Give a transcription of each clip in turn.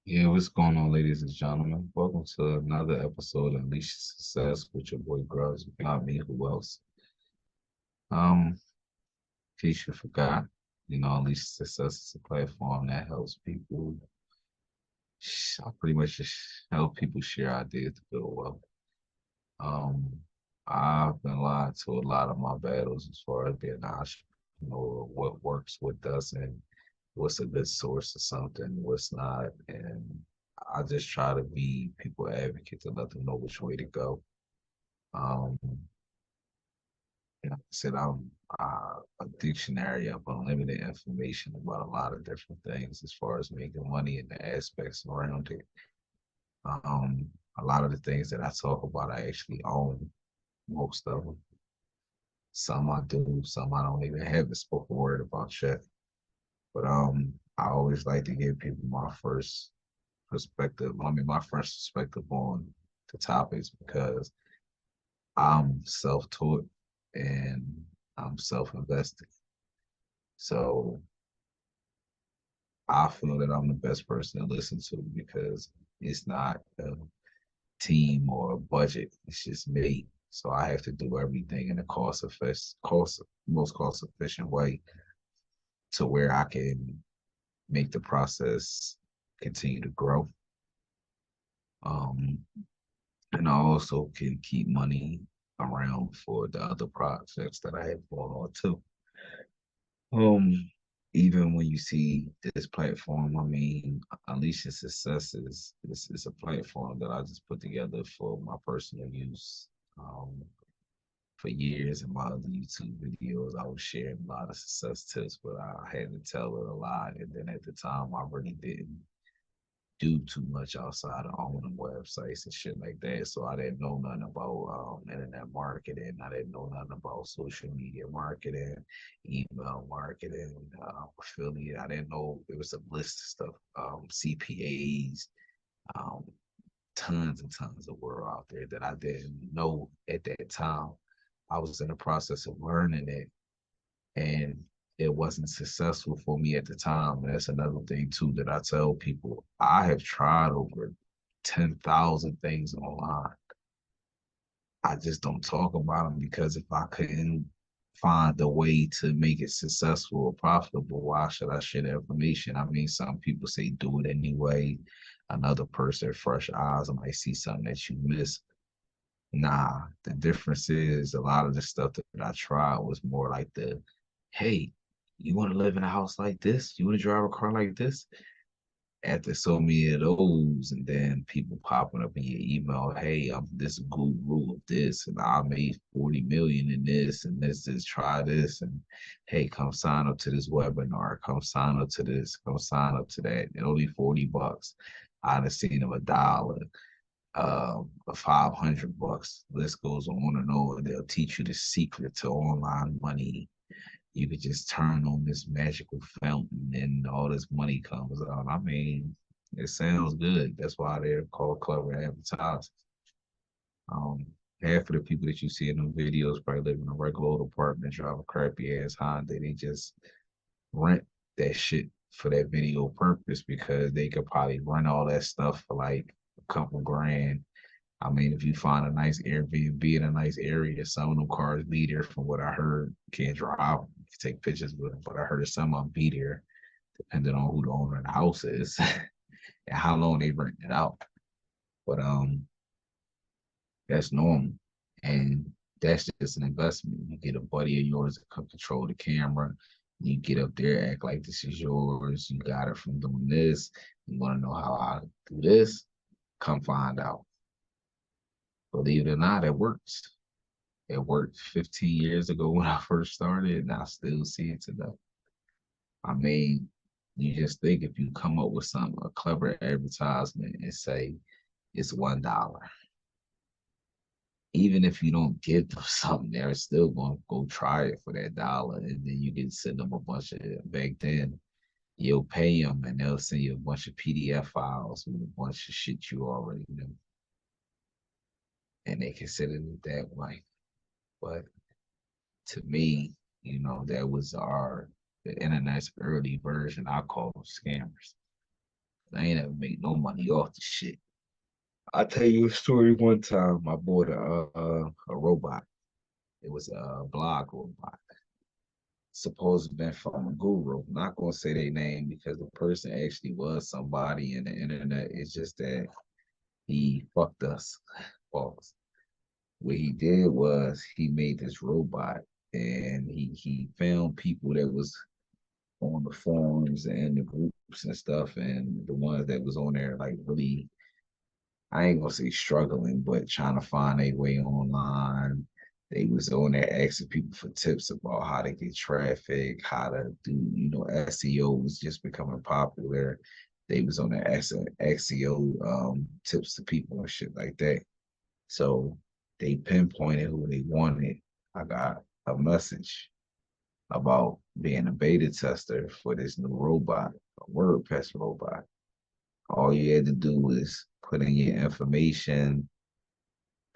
Yeah, what's going on, ladies and gentlemen? Welcome to another episode of Unleash Success with your boy Grubbs. Not me, who else? In case you forgot, Unleash Success is a platform that helps people. I pretty much just help people share ideas to build wealth. Um, I've been lied to a lot of my battles as far as being an entrepreneur, what works, what doesn't, what's a good source of something, what's not, and I just try to be people advocate to let them know which way to go. Um, like I said, I'm a dictionary of unlimited information about a lot of different things as far as making money and the aspects around it. Um, a lot of the things that I talk about, I actually own most of them. Some I do, some I don't even have a spoken word about yet. But I always like to give people my first perspective. I mean, my first perspective on the topics because I'm self-taught and I'm self-invested. So I feel that I'm the best person to listen to because it's not a team or a budget. It's just me. So I have to do everything in a most cost efficient way to where I can make the process continue to grow. Um, and I also can keep money around for the other projects that I have going on too. Um, Even when you see this platform, I mean, Unleashing Success is a platform that I just put together for my personal use. Um, for years in my other YouTube videos, I was sharing a lot of success tips, but I had to tell it a lot. And then at the time, I really didn't do too much outside of owning websites and shit like that. So I didn't know nothing about internet marketing. I didn't know nothing about social media marketing, email marketing, affiliate. I didn't know it was a list of stuff, CPAs, um, tons and tons of work out there that I didn't know at that time. I was in the process of learning it and it wasn't successful for me at the time. And that's another thing too that I tell people. I have tried over 10,000 things online. I just don't talk about them because if I couldn't find a way to make it successful or profitable, why should I share the information? I mean, some people say do it anyway. Another person, fresh eyes, might see something that you miss. Nah, the difference is a lot of the stuff that I tried was more like hey, you want to live in a house like this? You want to drive a car like this? After so many of those, and then people popping up in your email, hey, I'm this guru of this, and I made 40 million in this, and this, try this, and hey, come sign up to this webinar, come sign up to this, come sign up to that. And only $40. I'd have seen them $1, 500 bucks. List goes on and on. They'll teach you the secret to online money. You could just turn on this magical fountain and all this money comes out. I mean, it sounds good. That's why they're called clever advertisers. Um, Half of the people that you see in them videos probably live in a regular old apartment, drive a crappy ass Honda. They just rent that shit for that video purpose because they could probably rent all that stuff for like a couple grand. I mean, if you find a nice Airbnb in a nice area, some of them cars be there from what I heard. You can't drive, you can take pictures with them, but I heard some of them be there depending on who the owner of the house is and how long they rent it out. But that's normal. And that's just an investment. You get a buddy of yours to come control the camera. You get up there, act like this is yours. You got it from doing this. You want to know how I do this? Come find out. Believe it or not, it works. It worked 15 years ago when I first started, and I still see it today. I mean, you just think if you come up with something, a clever advertisement, and say it's $1, even if you don't give them something, they're still going to go try it for that dollar, and then you can send them a bunch of. Back then, you'll pay them, and they'll send you a bunch of PDF files with a bunch of shit you already knew, and they consider it that way. But to me, that was the internet's early version. I call them scammers. I ain't ever make no money off the shit. I'll tell you a story. One time I bought a robot. It was a blog robot. Supposed to have been from a guru. Not gonna say their name because the person actually was somebody in the internet. It's just that he fucked us. False. What he did was he made this robot and he found people that was on the forums and the groups and stuff and the ones that was on there like really I ain't gonna say struggling, but trying to find a way online. They was on there asking people for tips about how to get traffic, how to do, SEO was just becoming popular. They was on there asking SEO tips to people and shit like that. So they pinpointed who they wanted. I got a message about being a beta tester for this new robot, a WordPress robot. All you had to do was put in your information,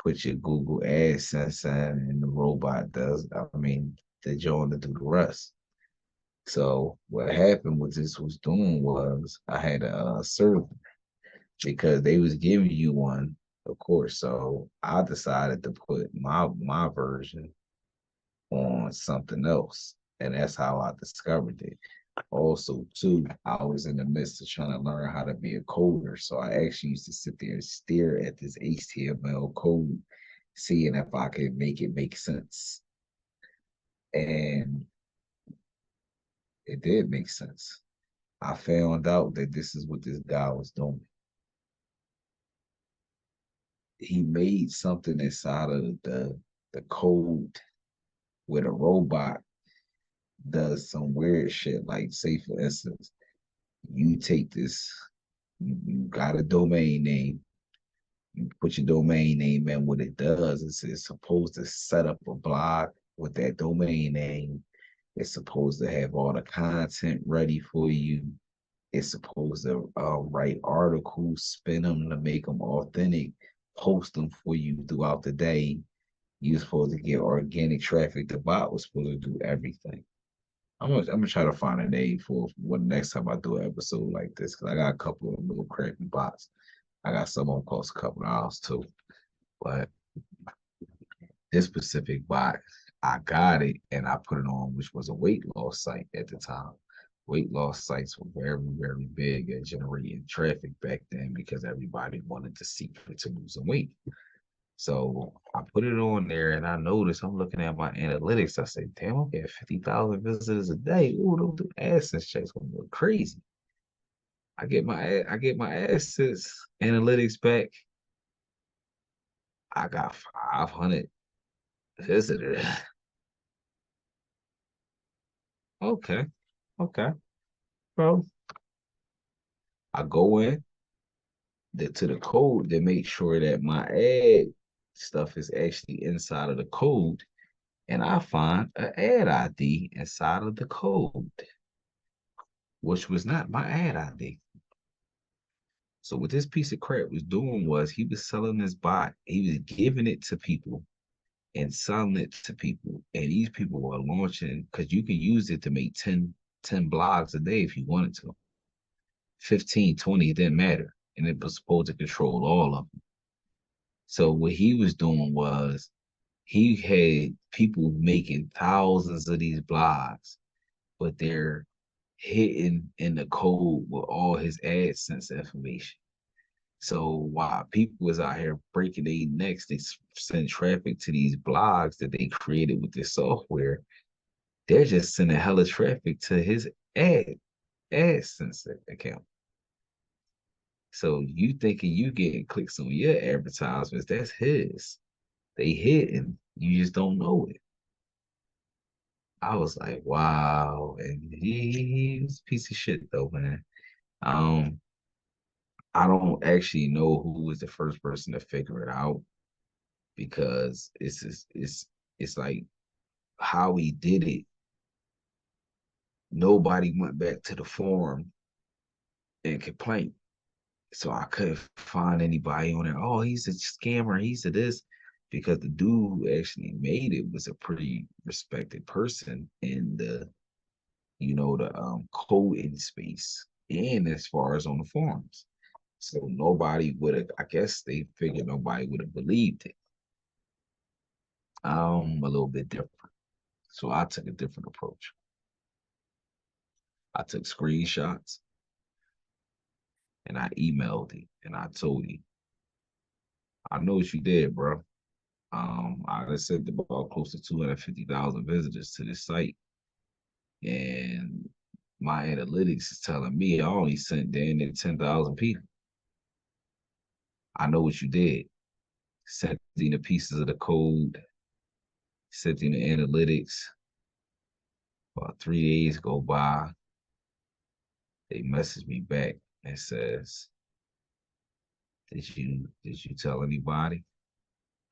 put your Google AdSense in, and the robot does, I mean, the joint to do the rest. So what happened was this was doing was I had a server because they was giving you one, of course. So I decided to put my version on something else. And that's how I discovered it. Also, too, I was in the midst of trying to learn how to be a coder. So I actually used to sit there and stare at this HTML code, seeing if I could make it make sense. And it did make sense. I found out that this is what this guy was doing. He made something inside of the code where the robot does some weird shit. Like, say for instance, you take this, you got a domain name, you put your domain name in. What it does is it's supposed to set up a blog with that domain name. It's supposed to have all the content ready for you. It's supposed to write articles, spin them to make them authentic, post them for you throughout the day. You're supposed to get organic traffic. The bot was supposed to do everything. I'm gonna try to find a name for what next time I do an episode like this because I got a couple of little crappy bots. I got some of them cost a couple of dollars too. But this specific bot, I got it and I put it on, which was a weight loss site at the time. Weight loss sites were very, very big at generating traffic back then because everybody wanted to see to lose some weight. So I put it on there and I noticed I'm looking at my analytics. I said, damn, I'm getting 50,000 visitors a day. Ooh, those do AdSense checks gonna go crazy. I get my AdSense analytics back. I got 500 visitors. Okay, okay. Bro, I go in to the code to make sure that my ad stuff is actually inside of the code, and I find an ad ID inside of the code, which was not my ad ID. So what this piece of crap was doing was he was selling this bot. He was giving it to people and selling it to people. And these people were launching because you can use it to make ten blogs a day if you wanted to. 15, 20, it didn't matter. And it was supposed to control all of them. So what he was doing was he had people making thousands of these blogs, but they're hidden in the code with all his AdSense information. So while people was out here breaking their necks, they send traffic to these blogs that they created with this software. They're just sending hella traffic to his AdSense account. So you thinking you getting clicks on your advertisements, that's his. They hidden. You just don't know it. I was like, wow. And he was a piece of shit though, man. Um, I don't actually know who was the first person to figure it out because it's like how he did it. Nobody went back to the forum and complained. So I couldn't find anybody on there. Oh, he's a scammer. He's a this because the dude who actually made it was a pretty respected person in the coding space. and as far as on the forums. So nobody would have, I guess they figured nobody would have believed it. A little bit different. So I took a different approach. I took screenshots and I emailed him and I told him, I know what you did, bro. I just sent about close to 250,000 visitors to this site. And my analytics is telling me I only sent damn near 10,000 people. I know what you did. Sent in the pieces of the code, sent in the analytics. About 3 days go by. They message me back and says, did you tell anybody?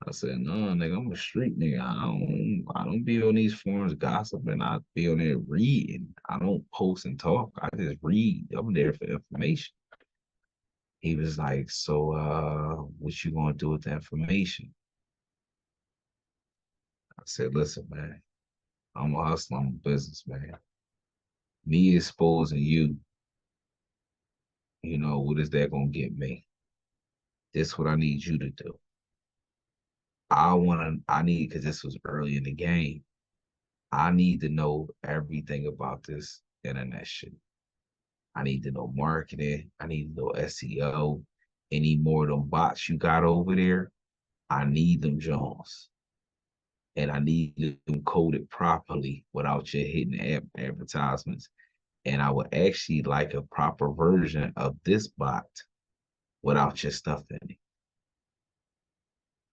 I said, no, nigga, I'm a street nigga. I don't be on these forums gossiping. I be on there reading. I don't post and talk. I just read. I'm there for information. He was like, so what you gonna do with the information? I said, listen, man, I'm a hustler, I'm a businessman. Me exposing you, what is that gonna get me? This what I need you to do. I need, because this was early in the game. I need to know everything about this internet shit. I need to know marketing. I need to know SEO. Any more of them bots you got over there, I need them Jones. And I need them coded properly without you hitting advertisements. And I would actually like a proper version of this bot without your stuff in it.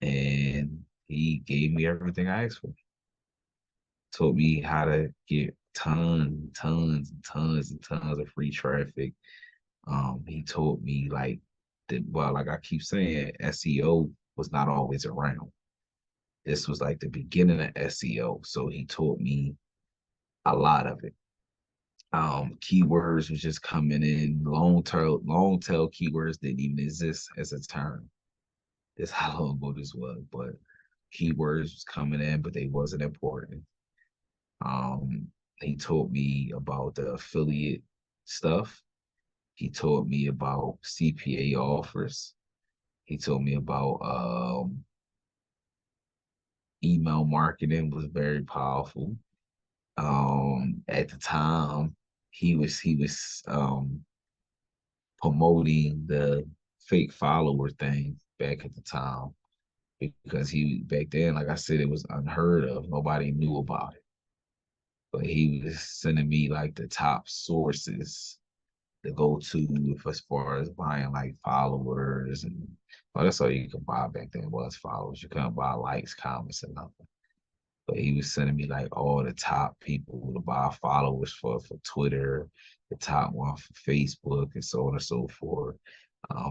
And he gave me everything I asked for. Told me how to get tons and tons and tons of free traffic. He told me like that, well, like I keep saying, SEO was not always around. This was like the beginning of SEO. So he taught me a lot of it. Keywords was just coming in. Long tail keywords didn't even exist as a term. That's how long ago this was, but keywords was coming in, but they wasn't important. He taught me about the affiliate stuff. He taught me about CPA offers. He told me about email marketing was very powerful. At the time, he was promoting the fake follower thing back at the time because he back then, like I said, it was unheard of. Nobody knew about it. But he was sending me like the top sources to go to as far as buying like followers and well, that's all you could buy back then was followers. You couldn't buy likes, comments, and nothing. But he was sending me like all the top people to buy followers for Twitter, the top one for Facebook, and so on and so forth.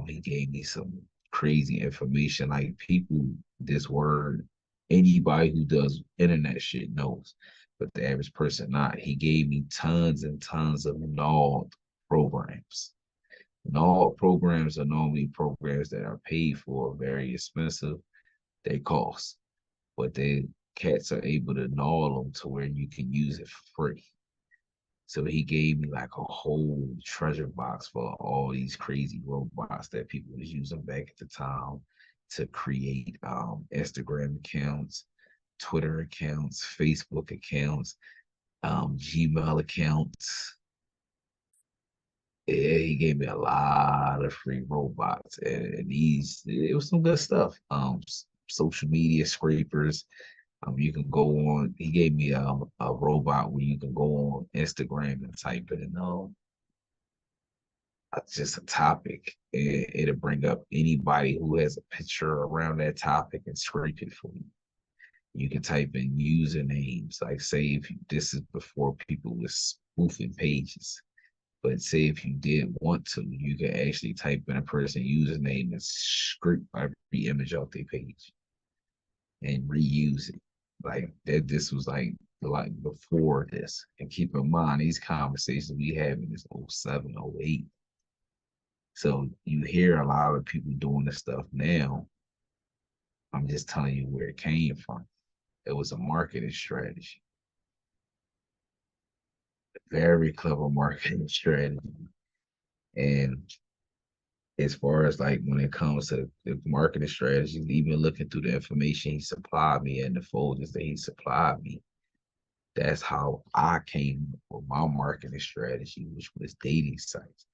He gave me some crazy information. Like people, this word, anybody who does internet shit knows, but the average person not. He gave me tons and tons of null programs. Null programs are normally programs that are paid for, very expensive. They cost, but they cats are able to null them to where you can use it for free. So he gave me like a whole treasure box for all these crazy robots that people was using back at the time to create Instagram accounts, Twitter accounts, Facebook accounts, Gmail accounts. Yeah, he gave me a lot of free robots, and these it was some good stuff. Social media scrapers. You can go on. He gave me a robot where you can go on Instagram and type in just a topic. It'll bring up anybody who has a picture around that topic and scrape it for you. You can type in usernames, like say if this is before people was spoofing pages. But say if you did want to, you can actually type in a person username and scrape every image off their page and reuse it. Like that this was like before this. And keep in mind these conversations we having is 07, 08. So you hear a lot of people doing this stuff now. I'm just telling you where it came from. It was a marketing strategy. Very clever marketing strategy. And as far as like when it comes to the marketing strategies, even looking through the information he supplied me and the folders that he supplied me, that's how I came up with my marketing strategy, which was dating sites.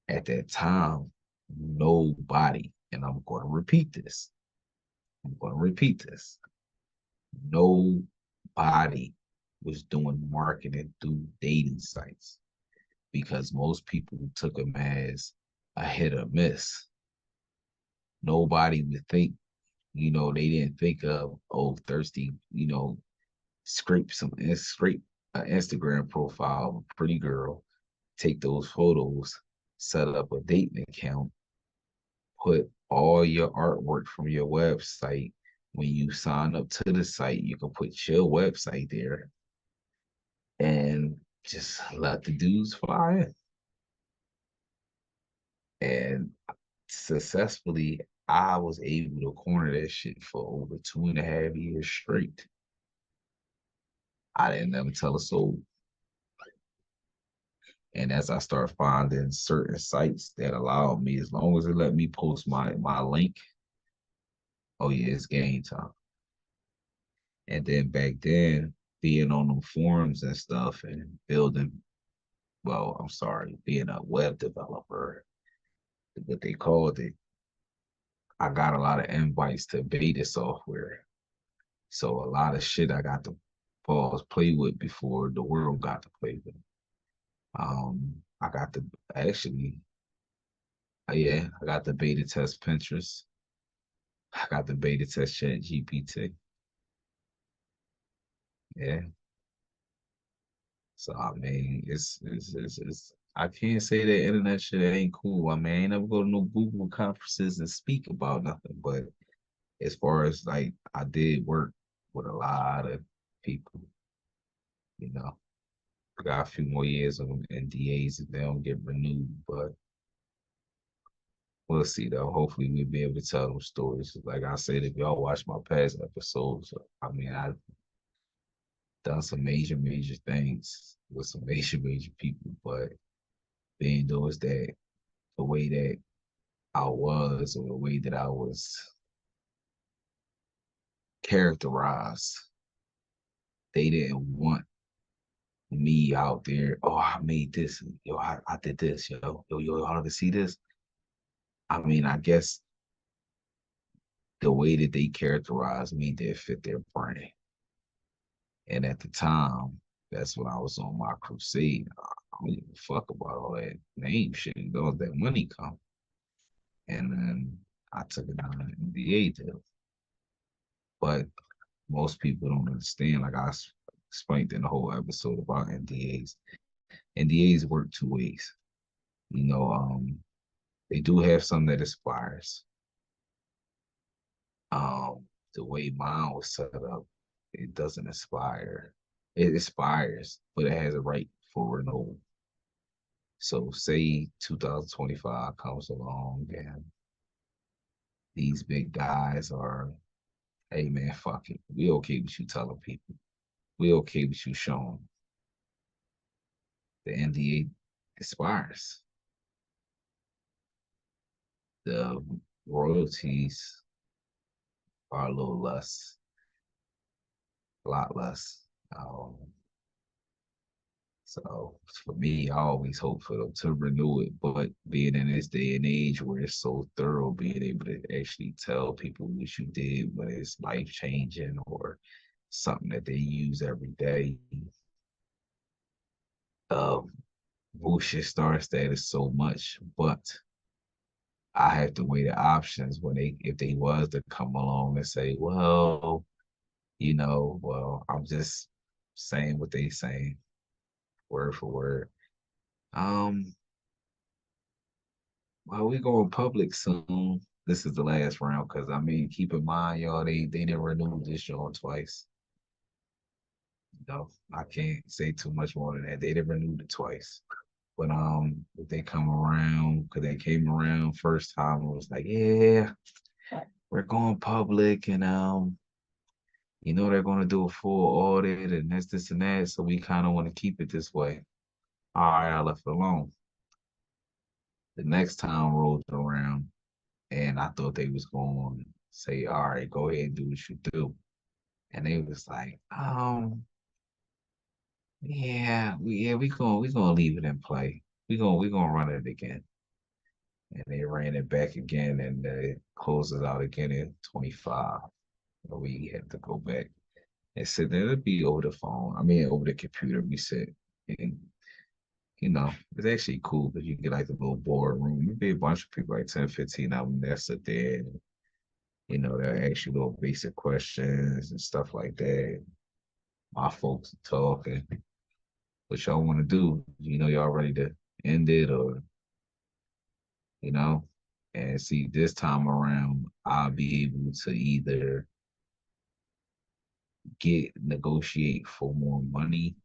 At that time, nobody, and I'm going to repeat this, I'm going to repeat this, nobody was doing marketing through dating sites because most people took them as a hit or miss. Nobody would think, they didn't think of, oh, thirsty, scrape an Instagram profile of a pretty girl, take those photos, set up a dating account, put all your artwork from your website. When you sign up to the site, you can put your website there and just let the dudes fly in. And successfully, I was able to corner that shit for over 2.5 years straight. I didn't never tell a soul. And as I start finding certain sites that allow me, as long as it let me post my link, oh yeah, it's game time. And then back then, being on them forums and stuff and building, well, I'm sorry, being a web developer, what they called it, I got a lot of invites to beta software. So a lot of shit I got to pause play with before the world got to play with. I got to actually, yeah, I got the beta test Pinterest. I got the beta test Chat GPT. Yeah. So I mean, it's I can't say that internet shit ain't cool. I mean, I ain't never go to no Google conferences and speak about nothing. But as far as like I did work with a lot of people, you know. I got a few more years of NDAs if they don't get renewed, but we'll see though. Hopefully we'll be able to tell them stories. Like I said, if y'all watch my past episodes, I mean I've done some major things with some major people, but being those that the way that I was or the way that I was characterized, they didn't want me out there. Oh, I made this. Yo, I did this. Yo, y'all to see this. I mean, I guess the way that they characterized me did fit their brand. And at the time, that's when I was on my crusade. I don't give a fuck about all that name shit. All that money come. And then I took it on an NBA deal. But most people don't understand. Like I explained in the whole episode about NDAs. NDAs work two ways. You know, they do have some that expires. The way mine was set up, it doesn't expire. It expires, but it has a right for renewal. So say 2025 comes along and these big guys are, hey man, fuck it. We okay with you telling people. We okay with you showing. The NDA expires. The royalties are a little less, a lot less. Um, so for me, I always hope for them to renew it. But being in this day and age where it's so thorough, being able to actually tell people what you did when it's life changing or something that they use every day, um, bullshit star status so much. But I have to weigh the options when if they was to come along and say, well, well, I'm just saying what they saying, word for word. Um, well, we going public soon. This is the last round because I mean, keep in mind, y'all, they didn't renew this joint twice. I can't say too much more than that. They didn't renew it twice. But if they come around, because they came around first time, it was like, yeah, we're going public, and they're going to do a full audit and this and that. So we kind of want to keep it this way. All right, I left it alone. The next time rolled around, and I thought they was going to say, "All right, go ahead and do what you do," and they was like, yeah, we gonna leave it in play. We gonna run it again." And they ran it back again, and they closed it out again in 25. And we had to go back and sit there. It'd be over the phone. I mean, over the computer. We sit, and it's actually cool because you get like the little boardroom. You be a bunch of people, like 10, 15 of them that sit there, and they'll ask you little basic questions and stuff like that. My folks talking. What y'all want to do? Y'all ready to end it, or you know? And see, this time around, I'll be able to either negotiate for more money,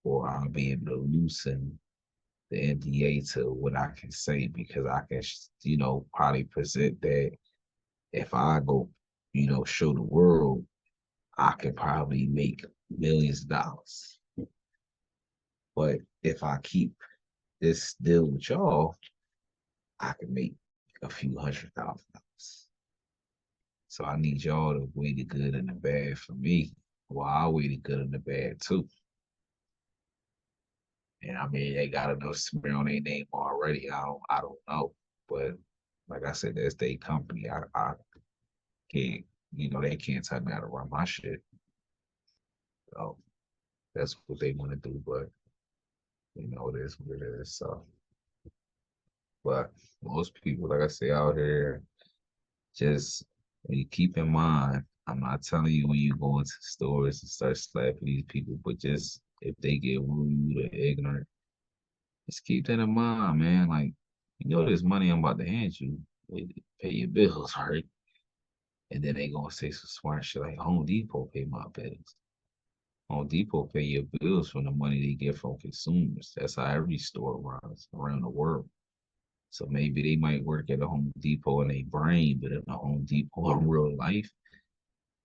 or I'll be able to loosen the NDA to what I can say, because I can, probably present that if I go, show the world, I could probably make millions of dollars. But if I keep this deal with y'all, I can make a few $100,000. So I need y'all to weigh the good and the bad for me. Well, I'll weigh the good and the bad too. And I mean, they got enough smear on their name already. I don't know. But like I said, that's their company. I can't, they can't tell me how to run my shit. So that's what they want to do. But it is what it is. So, but most people, like I say, out here, just when you keep in mind, I'm not telling you when you go into stores and start slapping these people, but just if they get rude or ignorant, just keep that in mind, man. Like, this money I'm about to hand you, pay your bills, right? And then they gonna say some smart shit like Home Depot pay my bills. Home Depot pay your bills from the money they get from consumers. That's how every store runs around the world. So maybe they might work at a Home Depot in their brain, but in a Home Depot in real life,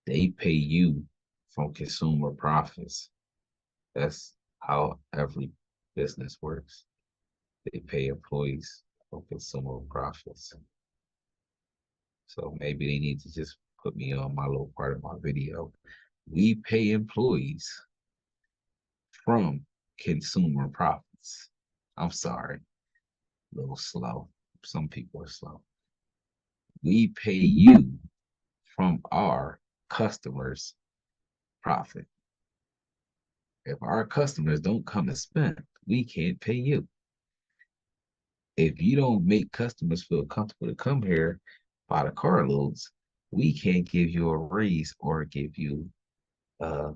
they pay you from consumer profits. That's how every business works. They pay employees from consumer profits. So maybe they need to just put me on my little part of my video. We pay employees from consumer profits. I'm sorry, a little slow. Some people are slow. We pay you from our customers' profit. If our customers don't come and spend, we can't pay you. If you don't make customers feel comfortable to come here by the carloads, we can't give you a raise or give you a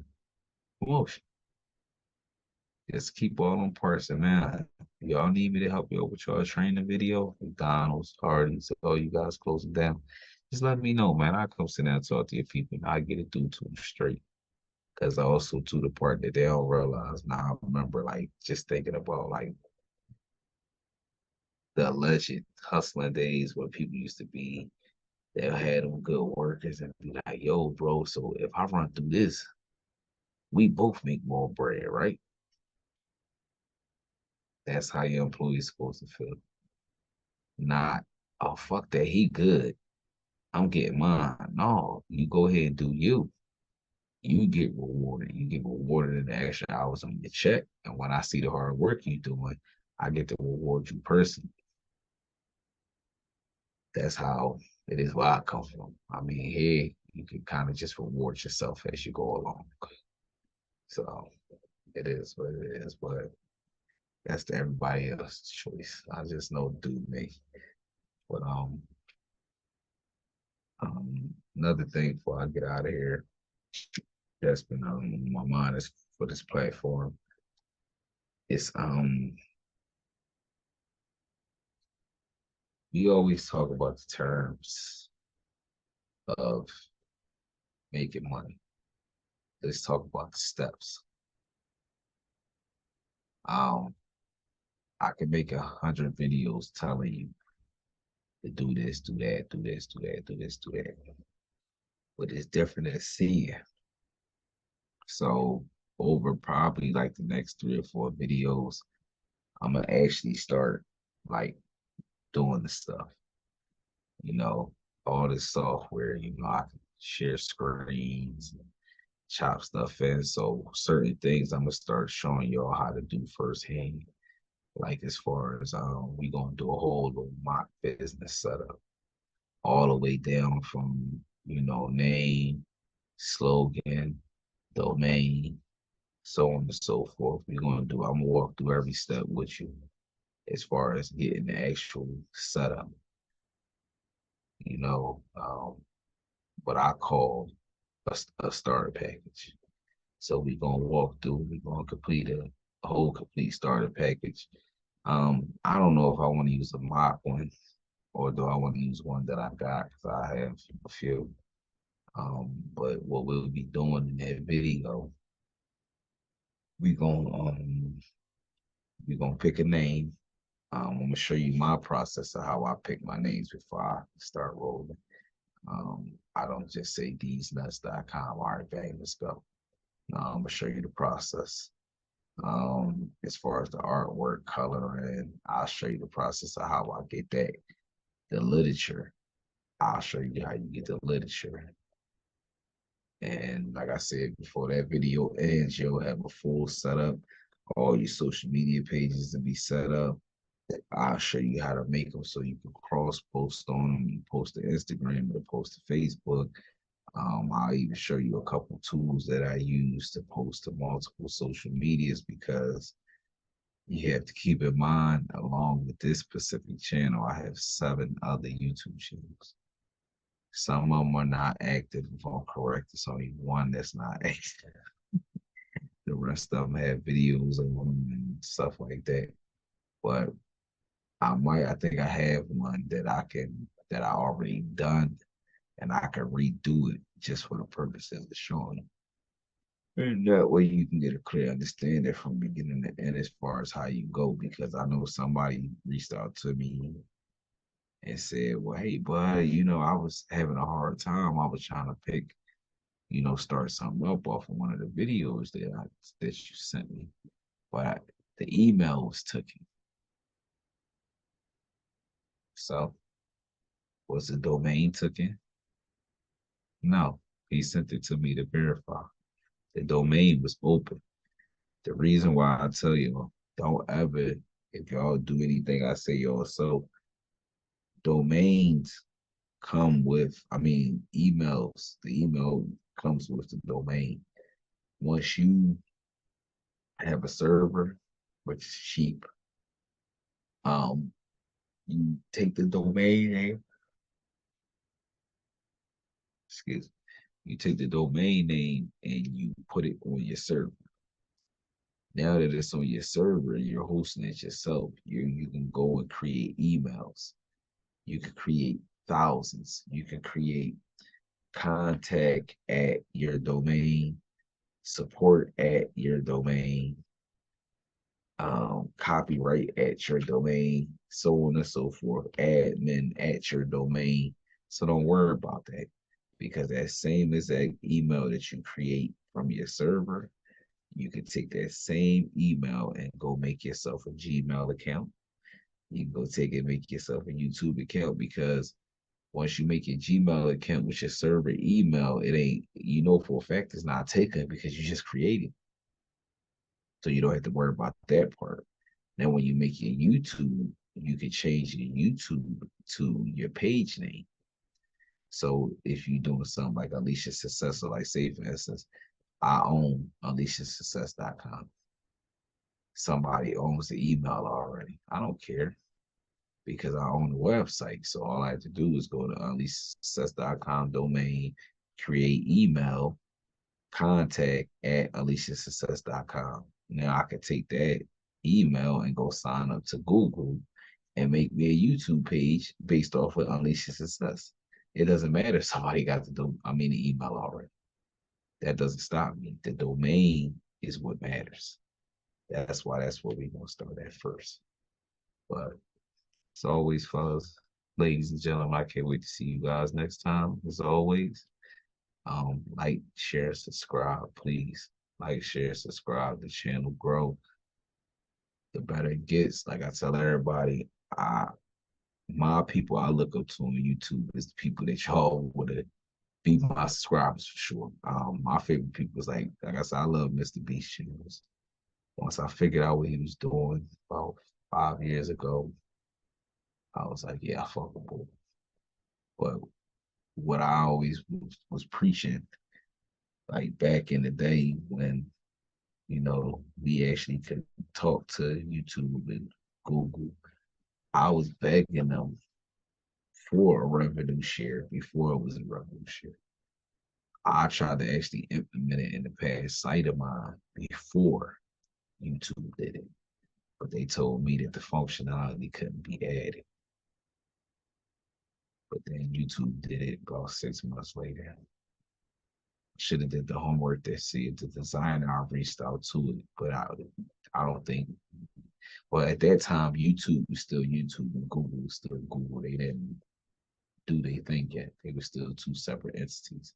promotion. Just keep all them parts in mind. Y'all need me to help you out with y'all training video, McDonald's, Hardee's, all you guys closing down. Just let me know, man. I come sit down and talk to your people and I get it through to them straight. Because I also to the part that they don't realize. Now I remember like just thinking about like the alleged hustling days where people used to be, they had them good workers and be like, yo, bro, so if I run through this, we both make more bread, right? That's how your employee's supposed to feel. Not, oh, fuck that, he good. I'm getting mine. No, you go ahead and do you. You get rewarded. You get rewarded in the extra hours on your check. And when I see the hard work you're doing, I get to reward you personally. That's how it is where I come from. I mean, here you can kind of just reward yourself as you go along. So it is what it is, but that's to everybody else's choice. I just know do me. But another thing before I get out of here that's been on my mind is for this platform. It's we always talk about the terms of making money. Let's talk about the steps. Um, I can make 100 videos telling you to do this, do that, do this, do that, do this, do that. But it's different than seeing. So over probably like the next 3 or 4 videos, I'm gonna actually start like doing the stuff. You know, all this software, I can share screens, chop stuff in. So certain things I'm gonna start showing y'all how to do firsthand. Like as far as we gonna do a whole little mock business setup, all the way down from name, slogan, domain, so on and so forth. I'm gonna walk through every step with you as far as getting the actual setup, you know, what I call a starter package. So we're gonna walk through, we're gonna complete a whole complete starter package. I don't know if I want to use a mock one or do I want to use one that I got because I have a few. But what we'll be doing in that video, we gonna um we gonna pick a name. I'm gonna show you my process of how I pick my names before I start rolling. I don't just say thesenuts.com. All right, bang, let's go. I'm gonna show you the process. As far as the artwork, coloring, I'll show you the process of how I get that. The literature, I'll show you how you get the literature. And like I said before that video ends, you'll have a full setup. All your social media pages to be set up. I'll show you how to make them so you can cross post on them. You post to Instagram or post to Facebook. I'll even show you a couple tools that I use to post to multiple social medias because you have to keep in mind, along with this specific channel, I have 7 other YouTube channels. Some of them are not active. If I'm correct, it's only one that's not active. The rest of them have videos of them and stuff like that. But I think I have one that I already done, and I can redo it just for the purposes of showing. And that way you can get a clear understanding from beginning to end as far as how you go. Because I know somebody reached out to me and said, well, hey, bud, I was having a hard time. I was trying to pick, start something up off of one of the videos that you sent me. But the email was taken. So was the domain taken? No. He sent it to me to verify. The domain was open. The reason why I tell you, don't ever, if y'all do anything I say y'all so, domains come with, emails. The email comes with the domain. Once you have a server, which is cheap, um, you take the domain name, excuse me, you take the domain name and you put it on your server. Now that it's on your server and you're hosting it yourself, you can go and create emails. You can create thousands. You can create contact at your domain, support at your domain, copyright at your domain, so on and so forth, admin at your domain. So don't worry about that because that same exact email that you create from your server, you can take that same email and go make yourself a Gmail account. You can go take it, make yourself a YouTube account because once you make your Gmail account with your server email, it ain't, for a fact it's not taken because you just created. So you don't have to worry about that part. Now, when you make your YouTube, you can change your YouTube to your page name. So if you're doing something like Alicia Success, or like say for instance, I own aliciasuccess.com. Somebody owns the email already. I don't care because I own the website. So all I have to do is go to aliciasuccess.com domain, create email, contact at aliciasuccess.com. Now I can take that email and go sign up to Google and make me a YouTube page based off of Alicia Success. It doesn't matter if somebody got the email already. That doesn't stop me. The domain is what matters. That's what we're gonna start at first. But as always, fellas, ladies and gentlemen, I can't wait to see you guys next time. As always, like, share, subscribe, please. Like, share, subscribe. The channel grow. The better it gets. Like I tell everybody, my people I look up to on YouTube is the people that y'all would be my subscribers for sure. My favorite people is like I said, I love Mr. Beast channels. Once I figured out what he was doing about 5 years ago, I was like, yeah, I fuck with him. But what I always was preaching, like back in the day when, we actually could talk to YouTube and Google, I was begging them for a revenue share before it was a revenue share. I tried to actually implement it in the past site of mine before YouTube did it, but they told me that the functionality couldn't be added. But then YouTube did it about 6 months later. Should have did the homework that said the designer. I reached out to it, but I don't think. Well, at that time, YouTube was still YouTube and Google was still Google. They didn't do their thing yet. They were still two separate entities.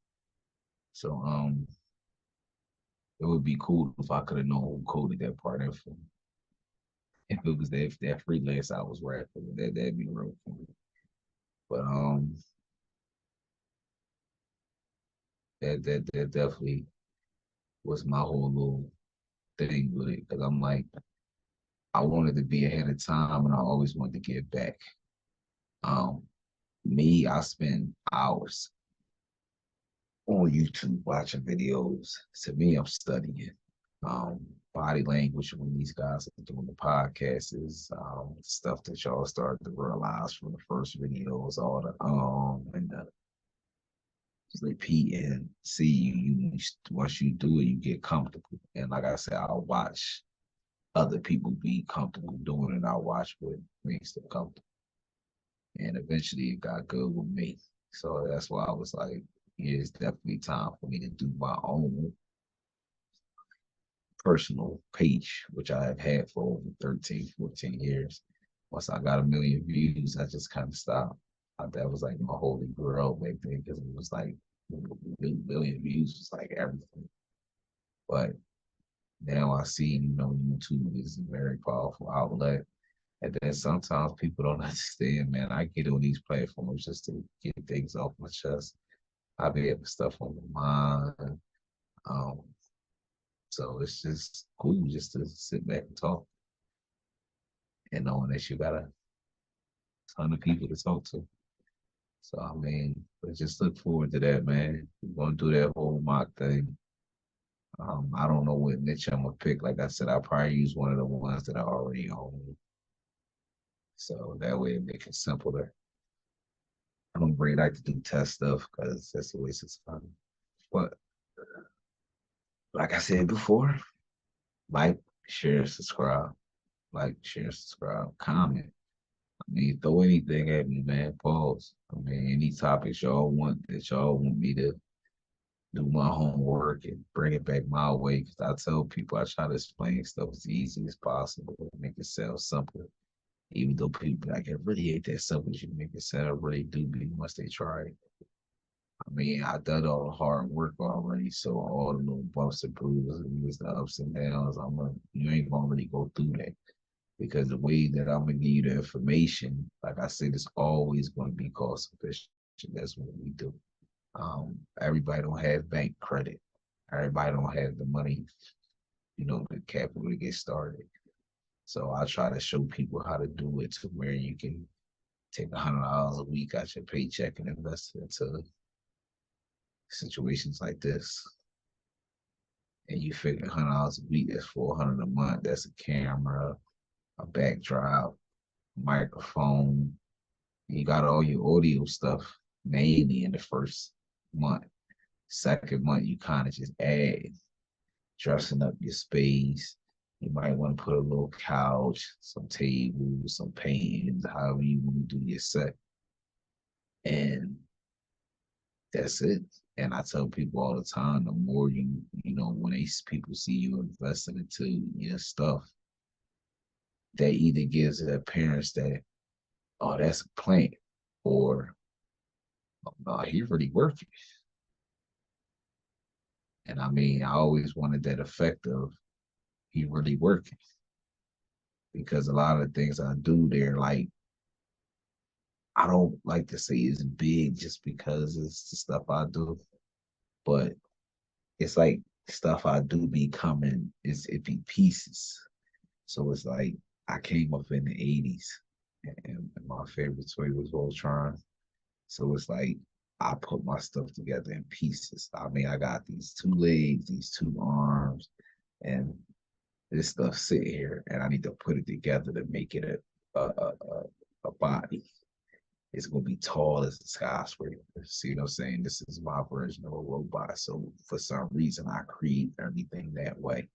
So it would be cool if I could have known who coded that part in for me. If it was that freelance I was rapping, that'd be real cool. But that definitely was my whole little thing with it because I'm like I wanted to be ahead of time and I always wanted to give back. Um, I spend hours on YouTube watching videos. To me, I'm studying. Um, Body language when these guys are doing the podcast is stuff that y'all started to realize from the first videos, all the and the just repeating. See once you do it, you get comfortable. And like I said, I'll watch other people be comfortable doing it. I'll watch what makes them comfortable. And eventually it got good with me. So that's why I was like, yeah, it's definitely time for me to do my own personal page, which I have had for over 13, 14 years. Once I got 1 million views, I just kind of stopped. That was like my holy grail back then because it was like 1 million views was like everything. But now I see, YouTube is a very powerful outlet. And then sometimes people don't understand, man. I get on these platforms just to get things off my chest. I be having stuff on my mind. Um, so it's just cool just to sit back and talk and knowing that you got a ton of people to talk to. So I mean, but just look forward to that, man. We're gonna do that whole mock thing. I don't know what niche I'm gonna pick. Like I said, I'll probably use one of the ones that I already own. So that way it makes it simpler. I don't really like to do test stuff because that's a waste of time. But like I said before, like, share, subscribe, like, share, subscribe, comment. I mean, throw anything at me, man. Pause. I mean, any topics y'all want me to do my homework and bring it back my way. Because I tell people I try to explain stuff as easy as possible, make it sound simple. Even though people like it really ain't that simple as you make it sound, really do be once they try it. I mean, I done all the hard work already, so all the little bumps and bruises and the ups and downs, you ain't gonna really go through that because the way that I'm gonna give you the information, like I said, it's always gonna be cost efficient. That's what we do. Everybody don't have bank credit. Everybody don't have the money, the capital to get started. So I try to show people how to do it to where you can take $100 a week out your paycheck and invest it into situations like this. And you figure $100 a week, that's 400 a month. That's a camera, a backdrop, microphone. You got all your audio stuff mainly in the first month. Second month, you kind of just add dressing up your space. You might want to put a little couch, some tables, some paintings, however you want to do your set. And that's it. And I tell people all the time, the more when people see you investing into your stuff, that either gives the appearance that, oh, that's a plant, or oh, no, he really working. And I mean, I always wanted that effect of he really working because a lot of the things I do, they're like I don't like to say it's big just because it's the stuff I do, but it's like stuff I do be coming, it be pieces. So it's like I came up in the 80s and my favorite toy was Voltron. So it's like I put my stuff together in pieces. I mean, I got these two legs, these two arms, and this stuff sit here, and I need to put it together to make it a body. It's gonna be tall as a skyscraper. See what I'm saying? This is my version of a robot. So for some reason, I create everything that way.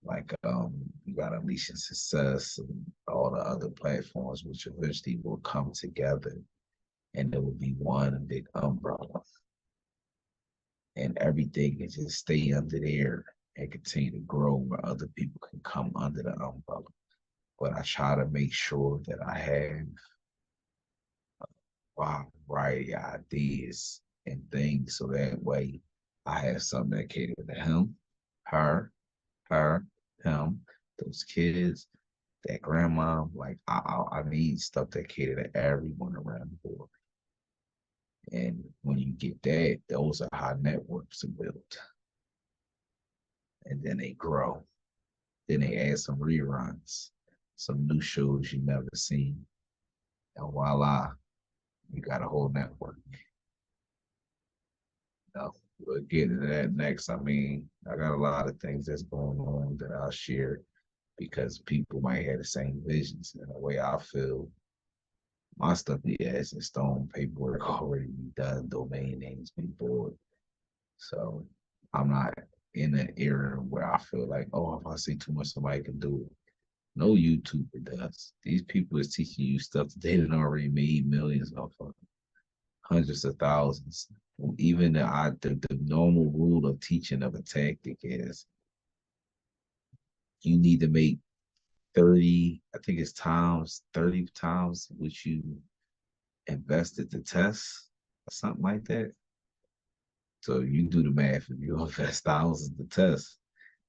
Like you got Unleashing Success and all the other platforms, which eventually will come together, and there will be one big umbrella, and everything can just stay under there and continue to grow where other people can come under the umbrella. But I try to make sure that I have wide variety of ideas and things so that way I have something that cater to him, her, her, him, those kids, that grandma. Like I need stuff that cater to everyone around the board. And when you get that, those are how networks are built. And then they grow. Then they add some reruns, some new shows you never seen. And voila, you got a whole network. No, we'll get into that next. I mean, I got a lot of things that's going on that I'll share because people might have the same visions. And the way I feel, my stuff be as in stone, paperwork already be done, domain names be board. So I'm not in an era where I feel like, oh, if I say too much, somebody can do it. No YouTuber does. These people is teaching you stuff that they done already made millions of, hundreds of thousands. Even the normal rule of teaching of a tactic is you need to make 30, I think it's times, 30 times what you invested to test or something like that. So you do the math. If you invest thousands to test,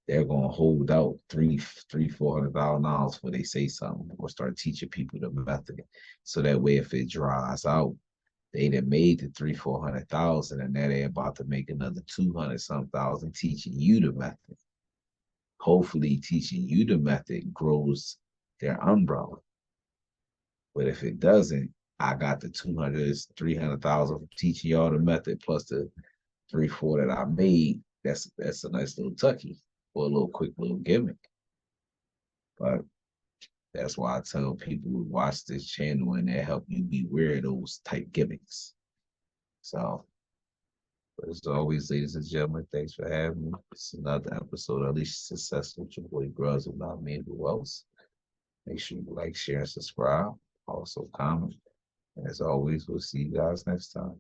they're gonna hold out $400,000 before they say something or start teaching people the method. So that way, if it dries out, they done made the 400,000, and now they're about to make another 200 some thousand teaching you the method. Hopefully, teaching you the method grows their umbrella. But if it doesn't, I got the 200, 300,000 from teaching y'all the method plus the 3, 4 that I made. That's a nice little tucky or a little quick little gimmick. But that's why I tell people to watch this channel and that help you beware of those type gimmicks. So, but as always, ladies and gentlemen, thanks for having me. It's another episode of Unleash Success with your boy Grubbs, about me and who else. Make sure you like, share, and subscribe. Also comment. And as always, we'll see you guys next time.